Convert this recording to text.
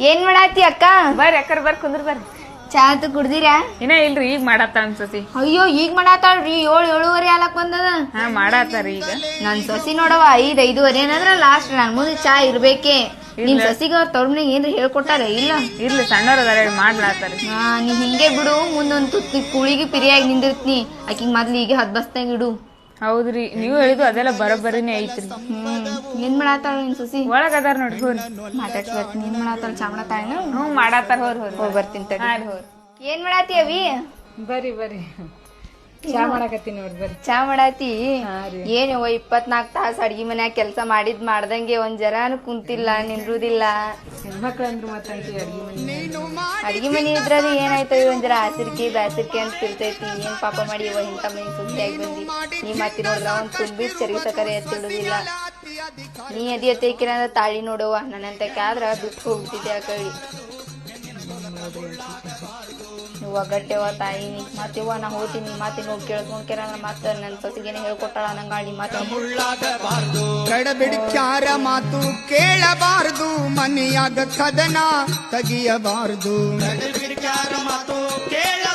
ಏನ್ ಮಾಡಾತಿ ಅಕ್ಕ? ಬರ್ರಿ ಅಕ್ಕರ್ ಬರ್ ಕುಂದ್ರ ಬರ್ರಿ. ಚಾ ಅಂತ ಕುಡ್ದಿರಾ? ಇನ್ನ ಇಲ್ರಿ, ಈಗ ಮಾಡಾತಾಳ ಸಸಿ. ಅಯ್ಯೋ ಈಗ ಮಾಡಾತಾಳ್ರಿ, 7-7:30 ಆಲಕ್ ಬಂದದ. ಹಾ ಮಾಡಾತಾರ ಈಗ. ನನ್ ಸಸಿ ನೋಡವ 5-5:30 ಏನಂದ್ರ ಲಾಸ್ಟ್. ನನ್ ಮುಂದೆ ಚಾ ಇರ್ಬೇಕೆ. ನಿನ್ ಸಸಿಗ ಅವ್ರ ತವ್ರ ಮನೆಗೆ ಏನ್ರಿ ಹೇಳ್ಕೊಟ್ಟಾರ? ಇಲ್ಲ ಇರ್ಲಿ, ಸಣ್ಣವ್ರ ಅದಾರ ಮಾಡ್ಲಾತಾರ. ಹಾ ನೀ ಹಿಂಗೆ ಬಿಡು, ಮುಂದೊಂದ್ ತುತ್ತಿ ಕುಳಿಗೆ ಪಿರಿಯಾಗಿ ನಿಂದಿರ್ತೀನಿ. ಆಕಿಗ್ ಮೊದ್ಲು ಈಗ ಹದ್ಬಸ್ತಾಗ ಇಡು. ಹೌದ್ರಿ, ನೀವು ಹೇಳಿದು ಅದೆಲ್ಲ ಬರೋಬ್ಬರಿನೇ ಐತ್ರಿ. ಏನ್ ಮಾಡಾತಾಳ ನಿನ್ ಸಸಿ? ಒಳಗ ಅದಾರ ನೋಡಿ, ಹೋರಿ ಮಾತಾಡ್ಸಿ ಬರ್ತೀನಿ. ಏನ್ ಮಾಡಾತಾಳ? ಚಾ ಮಾಡಾತಾಳ? ಮಾಡಾತಾರ. ಹೋರಿ ಬರ್ತೀನಿ ತಡಿ. ಹೋರಿ. ಏನ್ ಮಾಡಾತಿ ಅವಿ? ಬರ್ರಿ ಬರ್ರಿ, ಚಾ ಮಾಡಾಕತ್ತೀನಿ ನೋಡ್ರಿ. ಬರ್ರಿ ಚಾ ಮಾಡಾತಿ? ಏನ್ 24 ತಾಸು ಅಡ್ಗಿ ಮನ್ಯಾಗ ಕೆಲ್ಸ ಮಾಡ್ದಂಗೆ ಒಂದ್ ಜರಾನು ಕುಂತಿಲ್ಲ, ನಿಂದ್ರುದಿಲ್ಲ. ಹೆಣ್ಮಕ್ಳು ಅಂದ್ರು ಮತ್ತೆ ಅಡ್ಗಿ ಮನಿ ಇದ್ರದು ಏನಾಯ್ತವಿ, ಒಂದ್ ಜರ ಬ್ಯಾಸರಿಕೆ ಅಂತ ತಿರ್ತೈತಿ. ಏನ್ ಪಾಪ ಮಾಡಿ ಇಂತ ಮನಿ ಸುದ್ದಿಯಾಗಿ ಬಂದಿ. ನೀ ಮಾತಿ ನೋಡಿದ್ರ ಒಂದ್ ತುಂಬಿದ್ ಚರಿಗಿ ಸಕರೆ ಎತ್ತಿಡುದಿಲ್ಲ. ನೀ ಅದಿ ಎತ್ತೈಕಿರ ಅಂದ್ರ ತಾಳಿ ನೋಡವ್ವ. ನನ್ನಂತಕ್ಕೆ ಆದ್ರ ಬಿಟ್ಟು ಹೋಗ್ಬಿಟ್ಟಿದ್ದೆ ಆ ಕಳಿ. ಒಗ್ಗಟ್ಟೆವ ತಾಯಿ ನೀ ಮಾತಿವ. ನಾ ಹೋಗ್ತೀನಿ, ಮಾತಿ ನೋಡ್ ಕೇಳ್ಕೊಂಡ್ಕೆರ ಮತ್ತ ನನ್ ಸಸಿಗೇನೆ ಹೇಳ್ಕೊಟ್ಟಾಳ ನಂಗಾಡಿ ಮಾತು. ಗಡಬಿಡ್ಚಾರ ಮಾತು ಕೇಳಬಾರದು, ಮನೆಯಾಗ ಕದನ ತೆಗಿಯಬಾರದು. ಗಡಬಿಡ್ಚಾರ ಮಾತು ಕೇಳ